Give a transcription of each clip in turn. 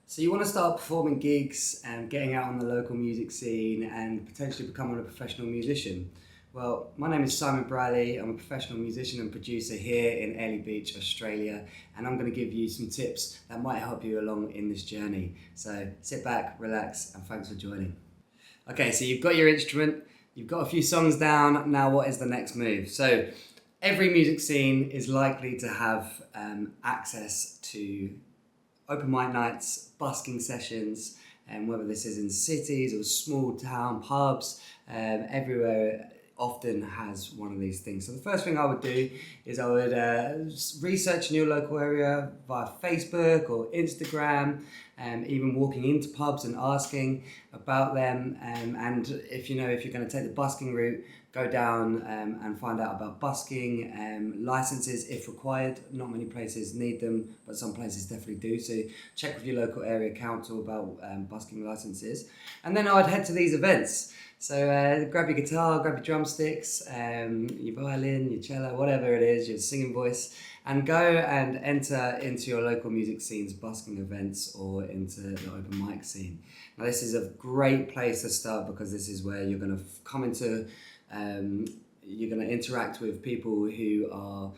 So you want to start performing gigs and getting out on the local music scene and potentially becoming a professional musician. Well, my name is Simon Briley. I'm a professional musician and producer here in Airlie Beach, Australia, and I'm going to give you some tips that might help you along in this journey. So sit back, relax, and thanks for joining. Okay, so you've got your instrument, you've got a few songs down. Now, what is the next move? So every music scene is likely to have access to open mic nights, busking sessions, and whether this is in cities or small town pubs, everywhere often has one of these things. So the first thing I would do is I would research in your local area via Facebook or Instagram, even walking into pubs and asking about them. And if you're going to take the busking route, go down and find out about busking licenses if required. Not many places need them, but some places definitely do. So check with your local area council about busking licenses. And then I would head to these events. So grab your guitar, grab your drumsticks, your violin, your cello, whatever it is, your singing voice, and go and enter into your local music scene's busking events or into the open mic scene. Now this is a great place to start because this is where you're going to come into you're going to interact with people who are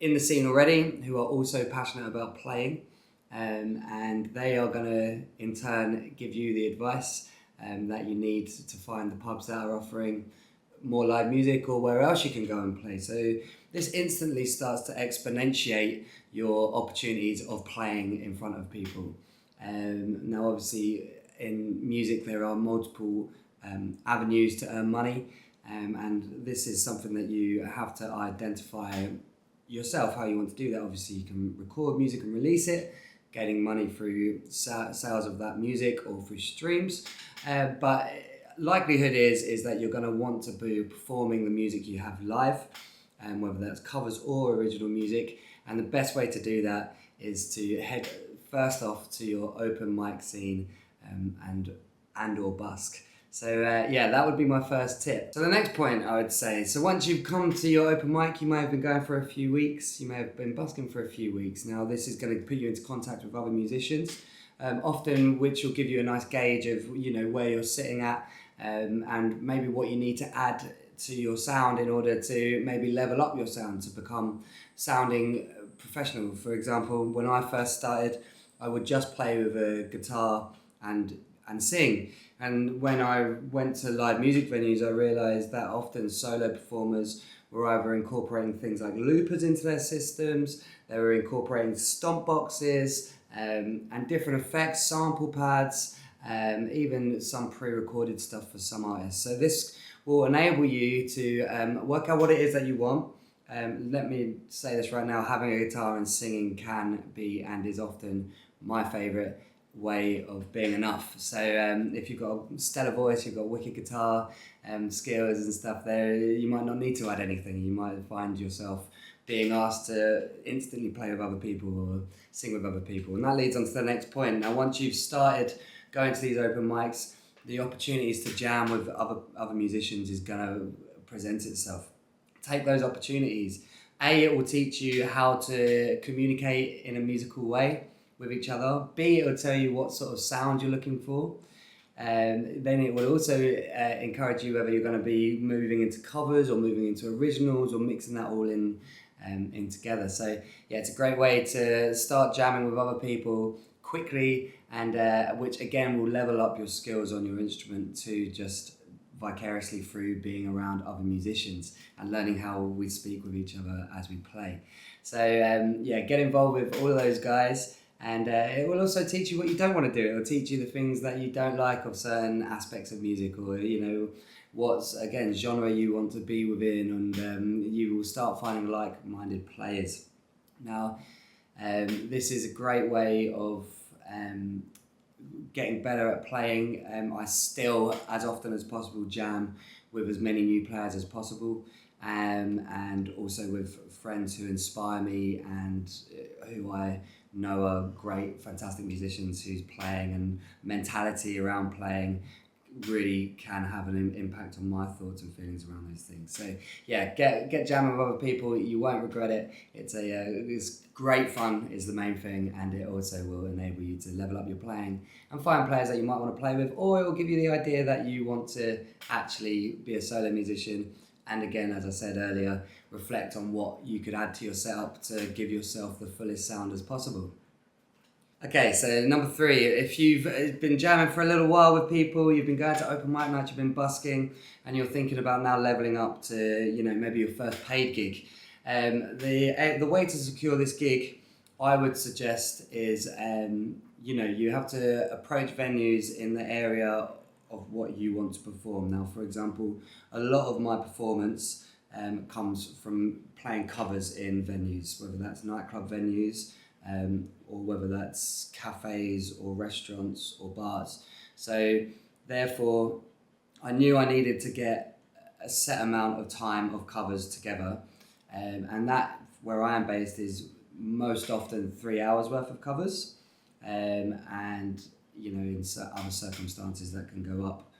in the scene already, who are also passionate about playing, and they are going to in turn give you the advice that you need to find the pubs that are offering more live music or where else you can go and play. So this instantly starts to exponentiate your opportunities of playing in front of people. Now obviously in music there are multiple avenues to earn money. And this is something that you have to identify yourself how you want to do that. Obviously you can record music and release it, getting money through sales of that music or through streams, but likelihood is that you're going to want to be performing the music you have live, whether that's covers or original music. And the best way to do that is to head first off to your open mic scene and or busk. So that would be my first tip. So the next point I would say, so once you've come to your open mic, you may have been going for a few weeks, you may have been busking for a few weeks. Now this is going to put you into contact with other musicians, often which will give you a nice gauge of where you're sitting at, and maybe what you need to add to your sound in order to maybe level up your sound to become sounding professional. For example, when I first started, I would just play with a guitar and sing. And when I went to live music venues, I realised that often solo performers were either incorporating things like loopers into their systems, they were incorporating stomp boxes and different effects, sample pads, even some pre-recorded stuff for some artists. So this will enable you to work out what it is that you want. Let me say this right now, having a guitar and singing can be and is often my favourite way of being enough. So if you've got a stellar voice, you've got wicked guitar skills and stuff there, you might not need to add anything. You might find yourself being asked to instantly play with other people or sing with other people. And that leads on to the next point. Now once you've started going to these open mics, the opportunities to jam with other musicians is going to present itself. Take those opportunities. It will teach you how to communicate in a musical way with each other. B, it will tell you what sort of sound you're looking for. Then it will also encourage you whether you're going to be moving into covers or moving into originals or mixing that all in together. So yeah, it's a great way to start jamming with other people quickly, and which again will level up your skills on your instrument to just vicariously through being around other musicians and learning how we speak with each other as we play. So get involved with all of those guys. And it will also teach you what you don't want to do. It will teach you the things that you don't like of certain aspects of music, or what's again genre you want to be within, and you will start finding like-minded players. Now, this is a great way of getting better at playing. I still, as often as possible, jam with as many new players as possible, and also with friends who inspire me and who I know are great, fantastic musicians whose playing and mentality around playing really can have an impact on my thoughts and feelings around those things. So yeah, get jamming with other people. You won't regret it. It's great fun is the main thing, and it also will enable you to level up your playing and find players that you might want to play with, or it will give you the idea that you want to actually be a solo musician. And again, as I said earlier, reflect on what you could add to your setup to give yourself the fullest sound as possible. Okay, so number 3, if you've been jamming for a little while with people, you've been going to open mic nights, you've been busking, and you're thinking about now leveling up to, maybe your first paid gig. The way to secure this gig, I would suggest is, you have to approach venues in the area of what you want to perform. Now, for example, a lot of my performance comes from playing covers in venues, whether that's nightclub venues, or whether that's cafes or restaurants or bars. So therefore, I knew I needed to get a set amount of time of covers together, and that, where I am based, is most often 3 hours worth of covers, and in other circumstances that can go up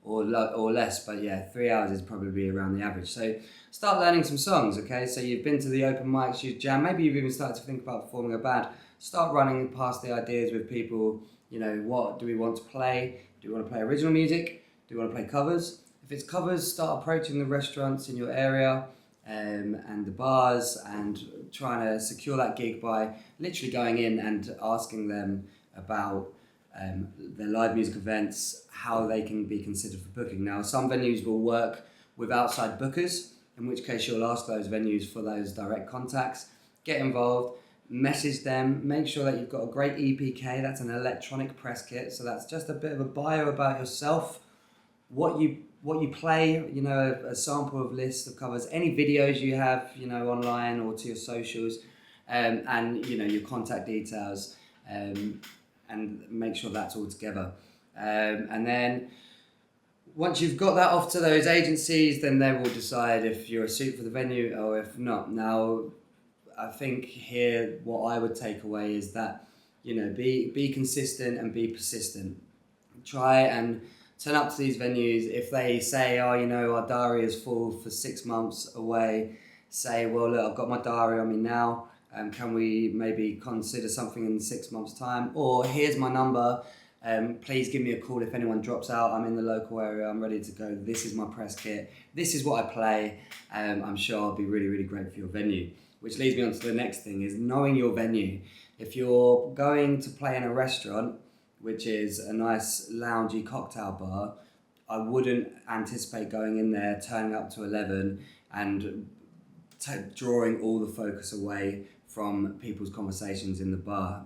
or less, but yeah, 3 hours is probably around the average. So start learning some songs, okay? So you've been to the open mics, you've jammed, maybe you've even started to think about forming a band. Start running past the ideas with people, what do we want to play? Do we want to play original music? Do we want to play covers? If it's covers, start approaching the restaurants in your area and the bars, and trying to secure that gig by literally going in and asking them about their live music events, how they can be considered for booking. Now, some venues will work with outside bookers, in which case you'll ask those venues for those direct contacts. Get involved, message them, make sure that you've got a great EPK, that's an electronic press kit, so that's just a bit of a bio about yourself, what you play, a sample of lists of covers, any videos you have, online or to your socials, and your contact details, and make sure that's all together. And then once you've got that off to those agencies, then they will decide if you're a suit for the venue or if not. Now, I think here what I would take away is that, be consistent and be persistent. Try and turn up to these venues. If they say, our diary is full for 6 months away, say, well, look, I've got my diary on me now. Can we maybe consider something in 6 months' time? Or here's my number. Please give me a call if anyone drops out. I'm in the local area. I'm ready to go. This is my press kit. This is what I play. I'm sure I'll be really, really great for your venue. Which leads me on to the next thing, is knowing your venue. If you're going to play in a restaurant, which is a nice loungy cocktail bar, I wouldn't anticipate going in there, turning up to 11 and drawing all the focus away from people's conversations in the bar.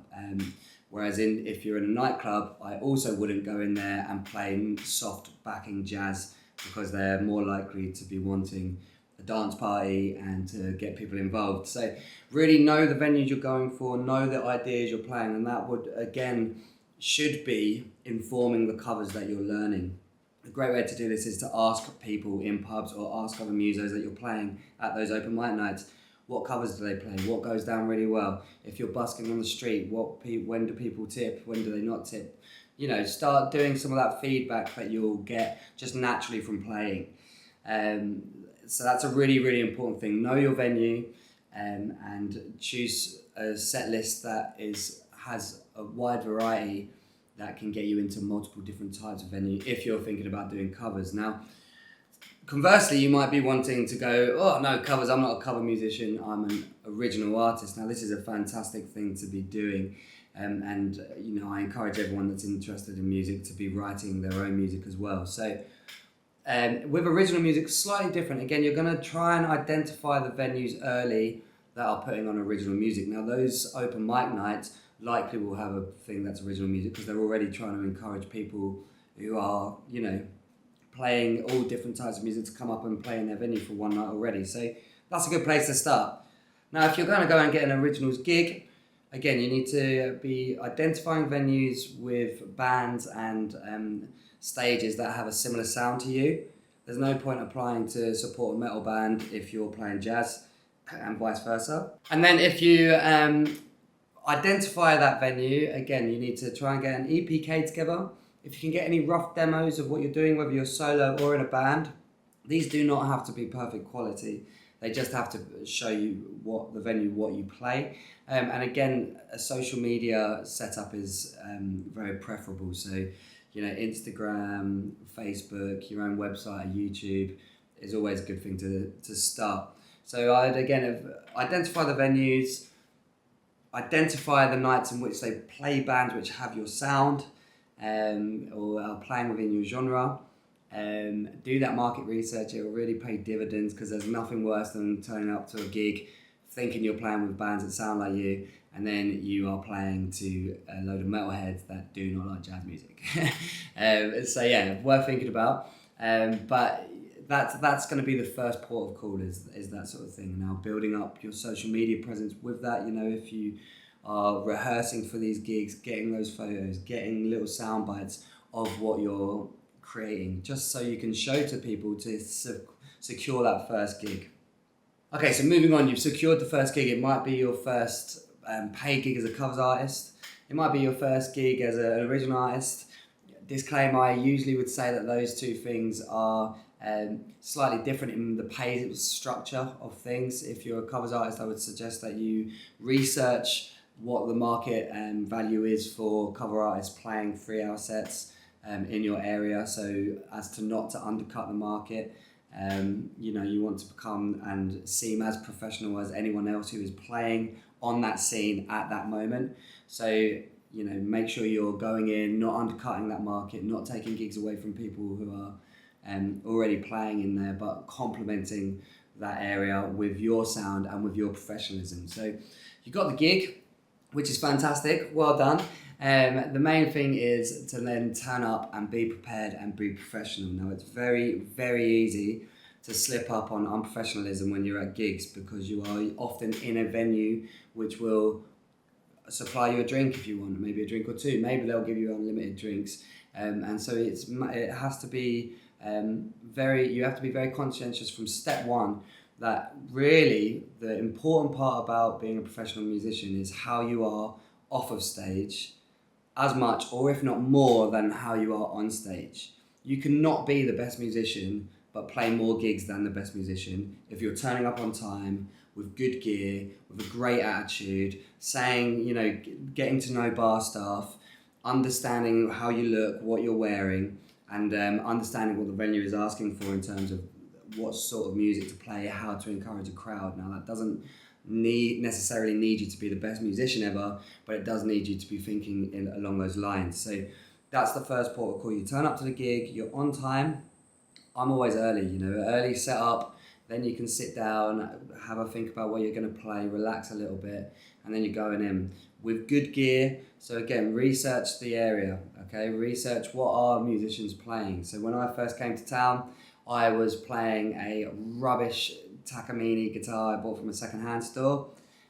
Whereas if you're in a nightclub, I also wouldn't go in there and play soft backing jazz, because they're more likely to be wanting a dance party and to get people involved. So really know the venues you're going for, know the ideas you're playing, and that should be informing the covers that you're learning. A great way to do this is to ask people in pubs or ask other musos that you're playing at those open mic nights, what covers do they play? What goes down really well? If you're busking on the street, when do people tip? When do they not tip? Start doing some of that feedback that you'll get just naturally from playing. So that's a really, really important thing. Know your venue, and choose a set list that has a wide variety that can get you into multiple different types of venue if you're thinking about doing covers. Now, conversely, you might be wanting to go, oh no, covers, I'm not a cover musician, I'm an original artist. Now, this is a fantastic thing to be doing, and I encourage everyone that's interested in music to be writing their own music as well. So with original music, slightly different. Again, you're going to try and identify the venues early that are putting on original music. Now, those open mic nights likely will have a thing that's original music, because they're already trying to encourage people who are, playing all different types of music to come up and play in their venue for one night already. So that's a good place to start. Now, if you're going to go and get an originals gig, again, you need to be identifying venues with bands and stages that have a similar sound to you. There's no point applying to support a metal band if you're playing jazz, and vice versa. And then if you identify that venue, again, you need to try and get an EPK together. if you can get any rough demos of what you're doing, whether you're solo or in a band, these do not have to be perfect quality. They just have to show you what you play. And again, a social media setup is very preferable. So, Instagram, Facebook, your own website, YouTube is always a good thing to start. So I'd again identify the venues, identify the nights in which they play bands which have your sound or are playing within your genre. Do that market research. It will really pay dividends, because there's nothing worse than turning up to a gig thinking you're playing with bands that sound like you, and then you are playing to a load of metalheads that do not like jazz music. So yeah, worth thinking about. But that's going to be the first port of call is that sort of thing. Now, building up your social media presence with that, if you are rehearsing for these gigs, getting those photos, getting little sound bites of what you're creating, just so you can show to people to secure that first gig. Okay, so moving on, you've secured the first gig. It might be your first paid gig as a covers artist. It might be your first gig as an original artist. Disclaimer, I usually would say that those two things are slightly different in the pay structure of things. If you're a covers artist, I would suggest that you research what the market value is for cover artists playing 3-hour sets in your area, so as to not to undercut the market. You want to become and seem as professional as anyone else who is playing on that scene at that moment. So make sure you're going in, not undercutting that market, not taking gigs away from people who are already playing in there, but complementing that area with your sound and with your professionalism. So you got the gig, which is fantastic, well done. The main thing is to then turn up and be prepared and be professional. Now, it's very, very easy to slip up on unprofessionalism when you're at gigs, because you are often in a venue which will supply you a drink if you want, maybe a drink or two. Maybe they'll give you unlimited drinks. And so it has to be you have to be very conscientious from step one that really the important part about being a professional musician is how you are off of stage, as much or if not more than how you are on stage. You cannot be the best musician but play more gigs than the best musician if you're turning up on time, with good gear, with a great attitude, saying, getting to know bar staff, understanding how you look, what you're wearing, and understanding what the venue is asking for in terms of what sort of music to play, how to encourage a crowd. Now, that doesn't necessarily need you to be the best musician ever, but it does need you to be thinking along those lines. So that's the first port of call. You turn up to the gig, you're on time. I'm always early, early set up, then you can sit down, have a think about what you're going to play, relax a little bit, and then you're going in with good gear. So again, research the area, okay? Research what are musicians playing. So when I first came to town, I was playing a rubbish Takamine guitar I bought from a second-hand store,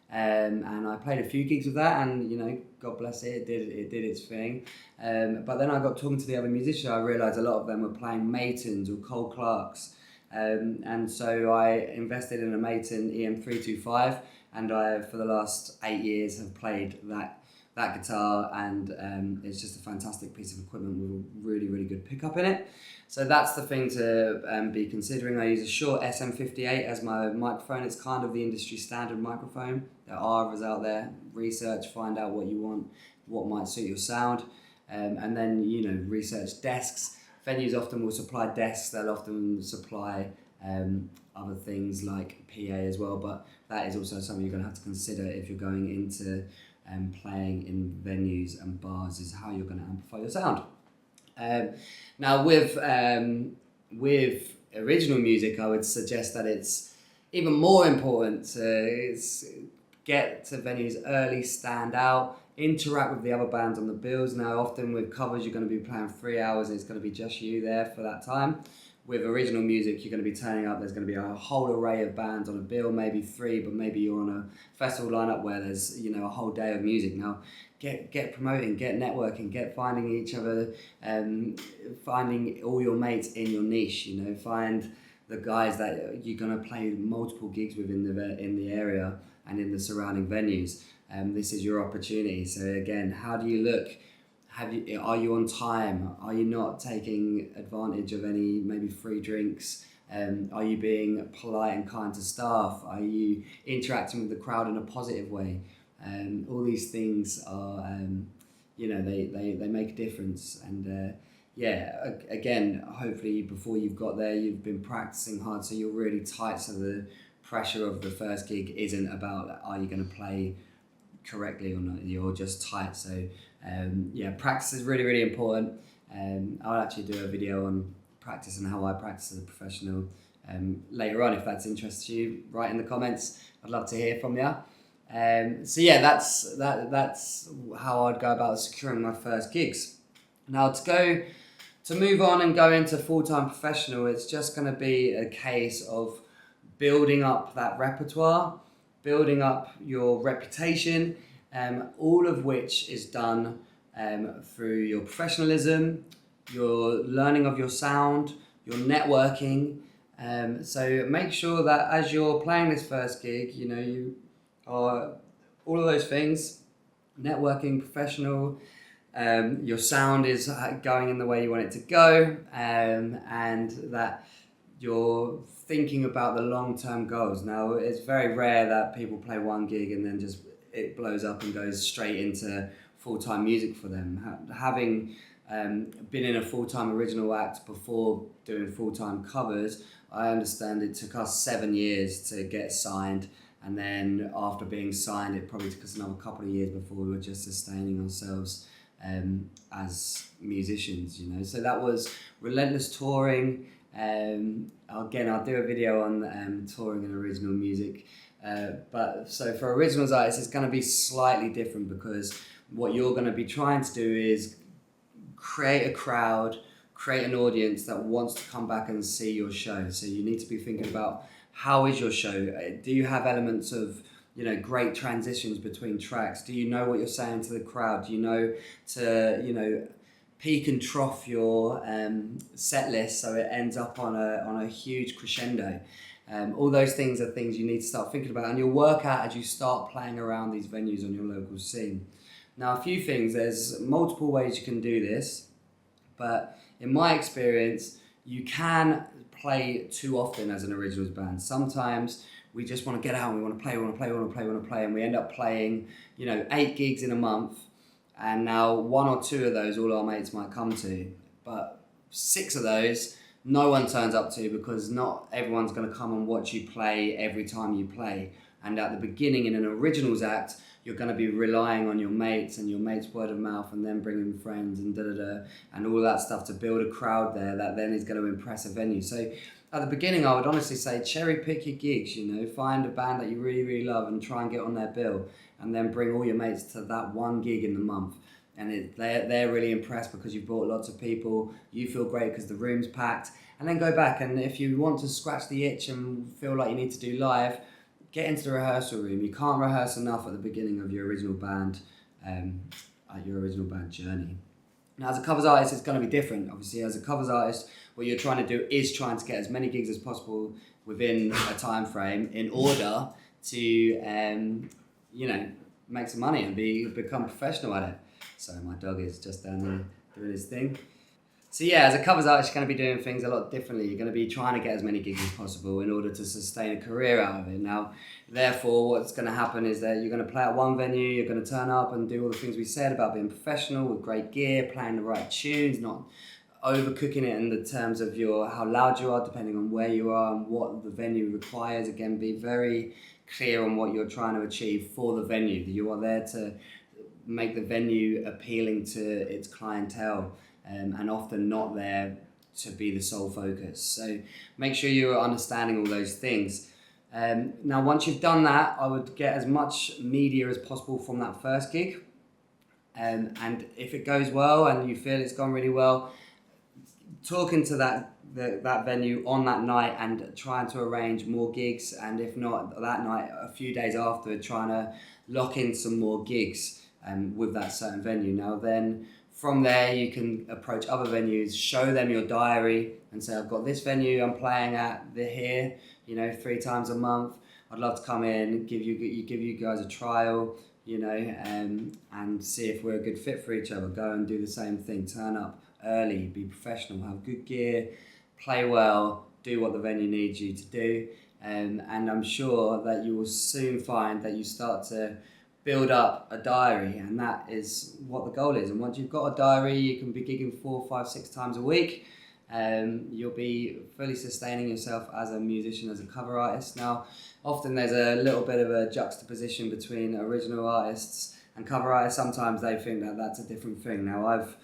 and I played a few gigs with that, and God bless it, it did its thing. But then I got talking to the other musicians. I realised a lot of them were playing Matons or Cole Clarks, and so I invested in a Maton EM325, and I, for the last 8 years, have played that guitar, and it's just a fantastic piece of equipment with a really, really good pickup in it. So that's the thing to be considering. I use a Shure SM58 as my microphone. It's kind of the industry standard microphone. There are others out there. Research, find out what you want, what might suit your sound, and then research desks. Venues often will supply desks. They'll often supply other things like PA as well, but that is also something you're going to have to consider if you're going into playing in venues and bars, is how you're going to amplify your sound. Now with original music, I would suggest that it's even more important to get to venues early, stand out, interact with the other bands on the bills. Now often with covers you're going to be playing 3 hours and it's going to be just you there for that time. With original music, you're going to be turning up, there's going to be a whole array of bands on a bill, maybe 3, but maybe you're on a festival lineup where there's a whole day of music. Now get promoting, get networking, get finding each other, finding all your mates in your niche. Find the guys that you're going to play multiple gigs with in the area and in the surrounding venues. This is your opportunity. So again, how do you look? are you on time? Are you not taking advantage of any maybe free drinks? Are you being polite and kind to staff? Are you interacting with the crowd in a positive way? All these things are, they make a difference. And again, hopefully before you've got there, you've been practicing hard, so you're really tight. So the pressure of the first gig isn't about are you going to play correctly or not. You're just tight. So practice is really, really important. I'll actually do a video on practice and how I practice as a professional later on. If that's interests you, write in the comments. I'd love to hear from you. That's how I'd go about securing my first gigs. Now to move on and go into full-time professional, it's just going to be a case of building up that repertoire, building up your reputation, all of which is done through your professionalism, your learning of your sound, your networking. So make sure that as you're playing this first gig, you are all of those things: networking, professional, your sound is going in the way you want it to go, and that you're thinking about the long-term goals. Now, it's very rare that people play one gig and then just it blows up and goes straight into full-time music for them. Having been in a full-time original act before doing full-time covers, I understand it took us 7 years to get signed, and then after being signed, it probably took us another couple of years before we were just sustaining ourselves as musicians, So that was relentless touring. Again, I'll do a video on touring and original music. But so for originals artists, it's going to be slightly different, because what you're going to be trying to do is create a crowd, create an audience that wants to come back and see your show. So you need to be thinking about, how is your show? Do you have elements of great transitions between tracks? Do you know what you're saying to the crowd? Do you know to peak and trough your set list so it ends up on a huge crescendo? All those things are things you need to start thinking about, and you'll work out as you start playing around these venues on your local scene. Now, a few things: there's multiple ways you can do this, but in my experience, you can play too often as an originals band. Sometimes we just want to get out and we want to play, and we end up playing 8 gigs in a month, and now 1 or 2 of those all our mates might come to, but 6 of those no one turns up to, because not everyone's going to come and watch you play every time you play. And at the beginning in an originals act, you're going to be relying on your mates and your mates' word of mouth, and then bringing friends and and all that stuff to build a crowd there that then is going to impress a venue. So at the beginning, I would honestly say cherry pick your gigs, find a band that you really, really love and try and get on their bill, and then bring all your mates to that one gig in the month. And they're really impressed because you've brought lots of people, you feel great because the room's packed, and then go back. And if you want to scratch the itch and feel like you need to do live, get into the rehearsal room. You can't rehearse enough at the beginning of your original band journey. Now, as a covers artist, it's going to be different. Obviously, as a covers artist, what you're trying to do is trying to get as many gigs as possible within a time frame in order to, make some money and become professional at it. So my dog is just down there doing his thing. So as a covers artist, you're going to be doing things a lot differently. You're going to be trying to get as many gigs as possible in order to sustain a career out of it. Now, therefore, what's going to happen is that you're going to play at one venue, you're going to turn up and do all the things we said about being professional with great gear, playing the right tunes, not overcooking it in the terms of how loud you are, depending on where you are and what the venue requires. Again, be very clear on what you're trying to achieve for the venue. You are there to make the venue appealing to its clientele, and often not there to be the sole focus. So make sure you're understanding all those things. Now, once you've done that, I would get as much media as possible from that first gig. And if it goes well and you feel it's gone really well, talking to that venue on that night and trying to arrange more gigs, and if not that night, a few days after, trying to lock in some more gigs with that certain venue. Now then, from there you can approach other venues, show them your diary and say, I've got this venue I'm playing at here, 3 times a month. I'd love to come in, give you guys a trial, and see if we're a good fit for each other. Go and do the same thing. Turn up early, be professional, have good gear, play well, do what the venue needs you to do. And I'm sure that you will soon find that you start to build up a diary, and that is what the goal is. And once you've got a diary, you can be gigging 4, 5, 6 times a week. You'll be fully sustaining yourself as a musician, as a cover artist. Now, often there's a little bit of a juxtaposition between original artists and cover artists. Sometimes they think that that's a different thing. Now, I've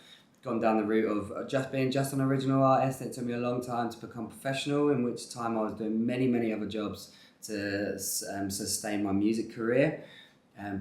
gone down the route of just being just an original artist. It took me a long time to become professional, in which time I was doing many other jobs to sustain my music career.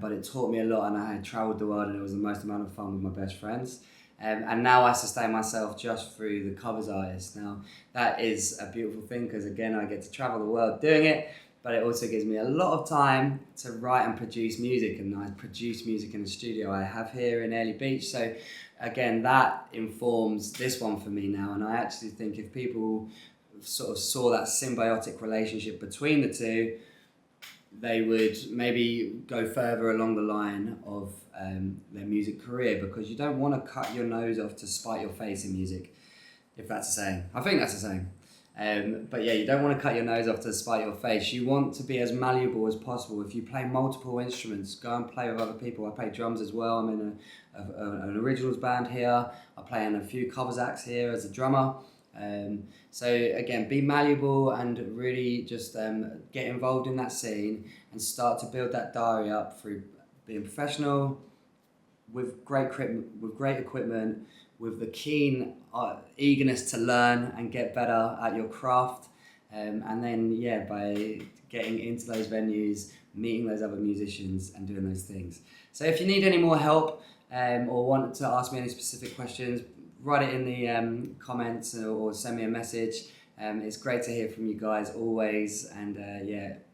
But it taught me a lot, and I had travelled the world, and it was the most amount of fun with my best friends. And now I sustain myself just through the covers artist. Now, that is a beautiful thing, because again, I get to travel the world doing it, but it also gives me a lot of time to write and produce music, and I produce music in the studio I have here in Airlie Beach. So again, that informs this one for me now, and I actually think if people sort of saw that symbiotic relationship between the two, they would maybe go further along the line of their music career, because you don't want to cut your nose off to spite your face in music, if that's a saying. I think that's a saying. But yeah, you don't want to cut your nose off to spite your face. You want to be as malleable as possible. If you play multiple instruments, go and play with other people. I play drums as well. I'm in an originals band here. I play in a few covers acts here as a drummer. So again, be malleable and really just get involved in that scene and start to build that diary up through being professional, with great equipment, with the keen eagerness to learn and get better at your craft, and then by getting into those venues, meeting those other musicians and doing those things. So if you need any more help or want to ask me any specific questions, write it in the comments or send me a message. It's great to hear from you guys always, and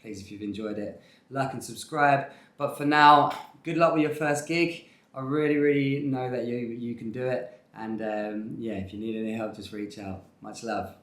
please, if you've enjoyed it, like and subscribe. But for now, good luck with your first gig. I really know that you can do it, and if you need any help, just reach out. Much love.